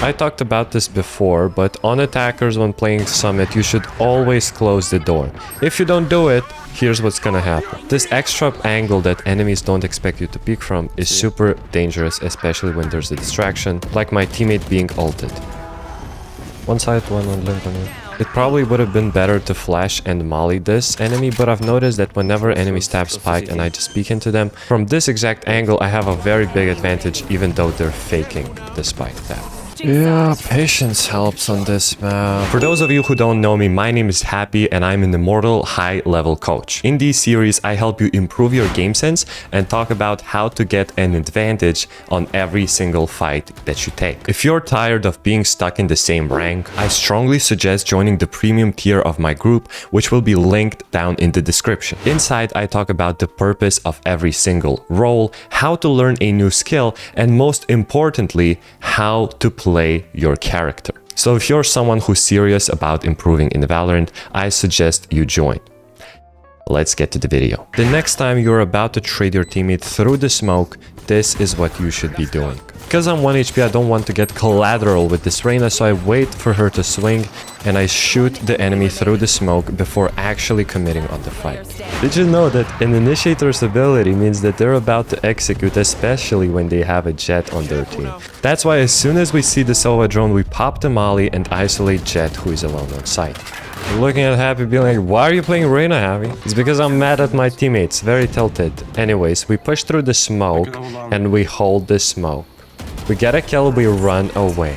I talked about this before, but on attackers when playing Summit, you should always close the door. If you don't do it, here's what's gonna happen. This extra angle that enemies don't expect you to peek from is super dangerous, especially when there's a distraction, like my teammate being ulted. One side, one on link on it. It probably would have been better to flash and molly this enemy, but I've noticed that whenever enemies tap spike and I just peek into them, from this exact angle I have a very big advantage even though they're faking the spike tap. Yeah, patience helps on this map. For those of you who don't know me, my name is Happy and I'm an immortal high-level coach. In these series, I help you improve your game sense and talk about how to get an advantage on every single fight that you take. If you're tired of being stuck in the same rank, I strongly suggest joining the premium tier of my group, which will be linked down in the description. Inside, I talk about the purpose of every single role, how to learn a new skill, and most importantly, how to play your character. So if you're someone who's serious about improving in Valorant, I suggest you join. Let's get to the video. The next time you're about to trade your teammate through the smoke, this is what you should be doing. Because I'm 1 HP, I don't want to get collateral with this Reyna, so I wait for her to swing and I shoot the enemy through the smoke before actually committing on the fight. Did you know that an initiator's ability means that they're about to execute, especially when they have a Jet on their team? That's why as soon as we see the Sova drone, we pop the molly and isolate Jet, who is alone on site. Looking at Happy being like, why are you playing Reyna, Happy? It's because I'm mad at my teammates, very tilted. Anyways, we push through the smoke and we hold the smoke. We get a kill, we run away.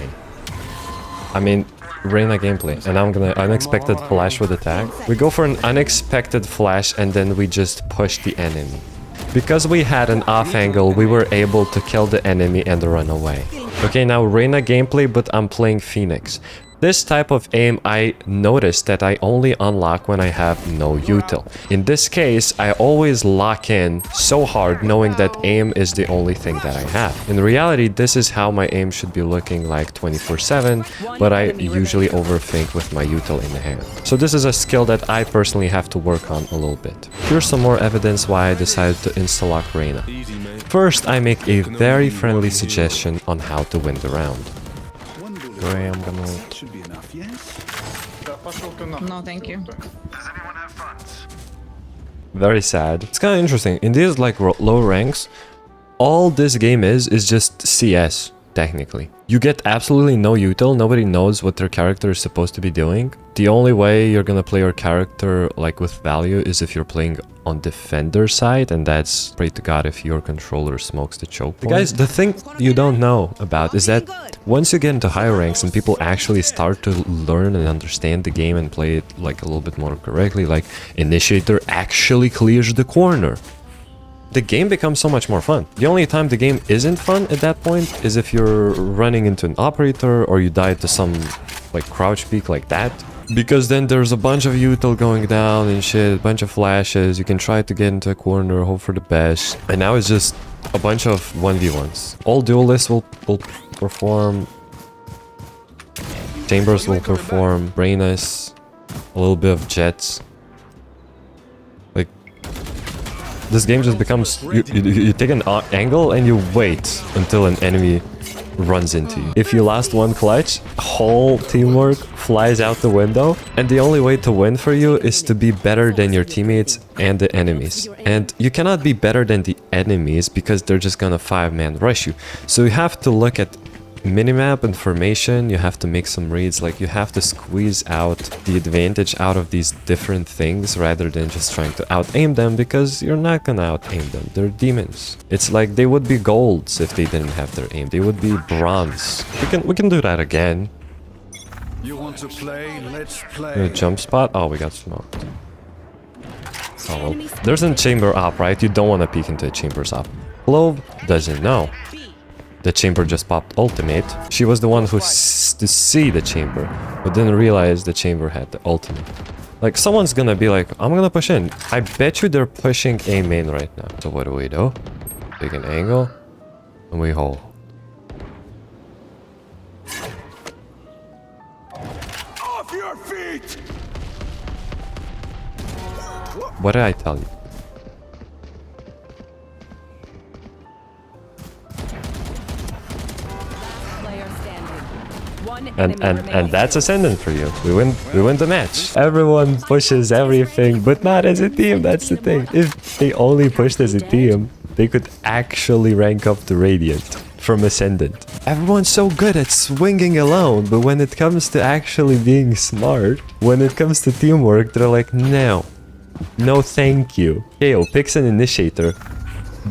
I mean, Reyna gameplay, and I'm gonna unexpected flash with attack. We go for an unexpected flash and then we just push the enemy. Because we had an off angle, we were able to kill the enemy and run away. Okay, now Reyna gameplay, but I'm playing Phoenix. This type of aim I noticed that I only unlock when I have no util. In this case, I always lock in so hard knowing that aim is the only thing that I have. In reality, this is how my aim should be looking like 24/7, but I usually overthink with my util in the hand. So this is a skill that I personally have to work on a little bit. Here's some more evidence why I decided to insta-lock Reyna. First, I make a very friendly suggestion on how to win the round. Gray, I'm gonna... Should be enough, yes? No, thank you. Very sad. It's kind of interesting. In these like low ranks, all this game is just CS, technically. You get absolutely no util, nobody knows what their character is supposed to be doing. The only way you're gonna play your character like with value is if you're playing on defender side, and that's, pray to God, if your controller smokes the choke point. Guys, the thing you don't know about is that once you get into higher ranks and people actually start to learn and understand the game and play it like a little bit more correctly, like Initiator actually clears the corner, the game becomes so much more fun. The only time the game isn't fun at that point is if you're running into an operator or you die to some like crouch peek like that. Because then there's a bunch of util going down and shit, a bunch of flashes, you can try to get into a corner, hope for the best. And now it's just a bunch of 1v1s. All duelists will perform. Chambers will perform. Reynas, a little bit of Jets. Like, this game just becomes... You take an angle and you wait until an enemy runs into you. If you lost one clutch, whole teamwork flies out the window, and the only way to win for you is to be better than your teammates and the enemies. And you cannot be better than the enemies because they're just gonna 5-man rush you. So you have to look at minimap information, you have to make some reads, like you have to squeeze out the advantage out of these different things rather than just trying to out-aim them, because you're not gonna out-aim them, they're demons. It's like they would be golds if they didn't have their aim, they would be bronze. We can do that again. You want to play? Let's play. Jump spot? Oh, we got smoked. Oh well. There's a chamber op, right? You don't want to peek into a chamber's op. Clove doesn't know. The chamber just popped ultimate. She was the one who to see the chamber, but didn't realize the chamber had the ultimate. Like, someone's gonna be like, I'm gonna push in. I bet you they're pushing A main right now. So what do? Take an angle, and we hold. Off your feet! What did I tell you? And that's Ascendant for you. We win the match. Everyone pushes everything, but not as a team. That's the thing. If they only pushed as a team, they could actually rank up the Radiant from Ascendant. Everyone's so good at swinging alone, but when it comes to actually being smart, when it comes to teamwork, they're like, no, thank you. KO picks an initiator,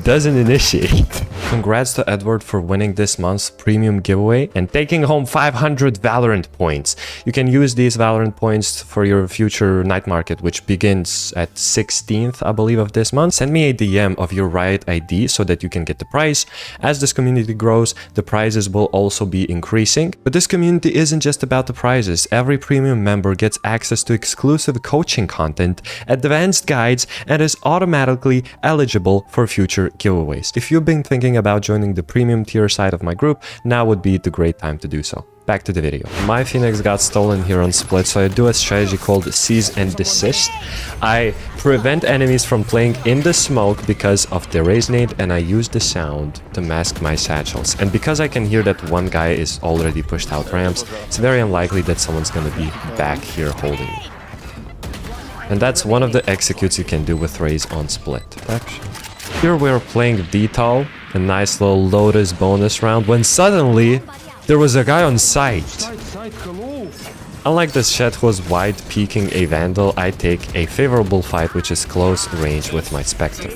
doesn't initiate. Congrats to Edward for winning this month's premium giveaway and taking home 500 Valorant points. You can use these Valorant points for your future night market, which begins at 16th, I believe, of this month. Send me a DM of your Riot ID so that you can get the prize. As this community grows, the prizes will also be increasing. But this community isn't just about the prizes. Every premium member gets access to exclusive coaching content, advanced guides, and is automatically eligible for future giveaways. If you've been thinking about joining the premium tier side of my group, now would be the great time to do so. Back to the video. My Phoenix got stolen here on Split, so I do a strategy called Seize and Desist. I prevent enemies from playing in the smoke because of the raise nade, and I use the sound to mask my satchels. And because I can hear that one guy is already pushed out ramps, it's very unlikely that someone's gonna be back here holding me. And that's one of the executes you can do with raise on Split. Here we're playing Vital, a nice little Lotus bonus round, when suddenly there was a guy on site. Unlike the Shed who was wide peeking a Vandal, I take a favorable fight which is close range with my Spectre.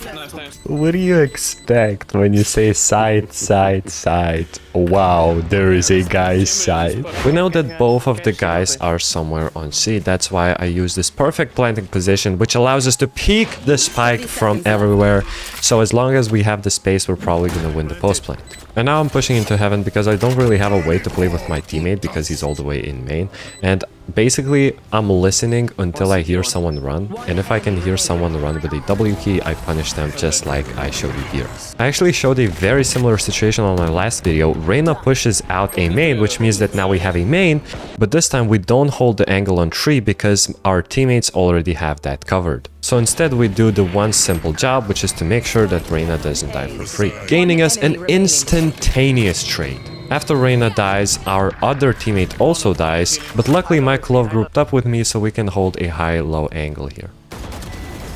What do you expect when you say side, side, side? Wow, there is a guy's side. We know that both of the guys are somewhere on C. That's why I use this perfect planting position, which allows us to peek the spike from everywhere. So as long as we have the space, we're probably gonna win the post plant. And now I'm pushing into heaven because I don't really have a way to play with my teammate because he's all the way in main. And basically, I'm listening until I hear someone run. And if I can hear someone run with a W key, I punish them just like I showed you here. I actually showed a very similar situation on my last video. Reyna pushes out a main, which means that now we have a main. But this time we don't hold the angle on tree because our teammates already have that covered. So instead we do the one simple job, which is to make sure that Reyna doesn't die for free, gaining us an instantaneous trade. After Reyna dies, our other teammate also dies, but luckily my Clove grouped up with me so we can hold a high-low angle here.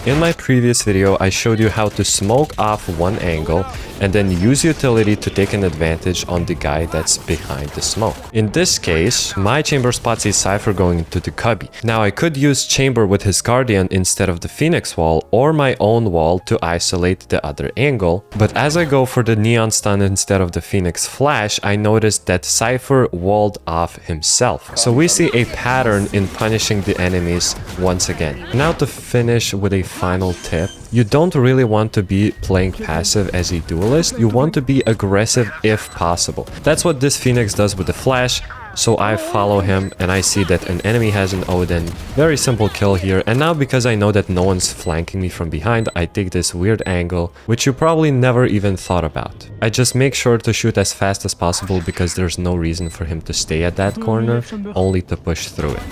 In my previous video, I showed you how to smoke off one angle and then use utility to take an advantage on the guy that's behind the smoke. In this case, my chamber spots a Cypher going into the cubby. Now I could use chamber with his Guardian instead of the Phoenix wall or my own wall to isolate the other angle, but as I go for the Neon Stun instead of the Phoenix Flash, I noticed that Cypher walled off himself. So we see a pattern in punishing the enemies once again. Now to finish with a final tip, you don't really want to be playing passive as a duelist, you want to be aggressive if possible. That's what this Phoenix does with the flash, so I follow him and I see that an enemy has an Odin. Very simple kill here, and now because I know that no one's flanking me from behind, I take this weird angle, which you probably never even thought about. I just make sure to shoot as fast as possible because there's no reason for him to stay at that corner, only to push through it.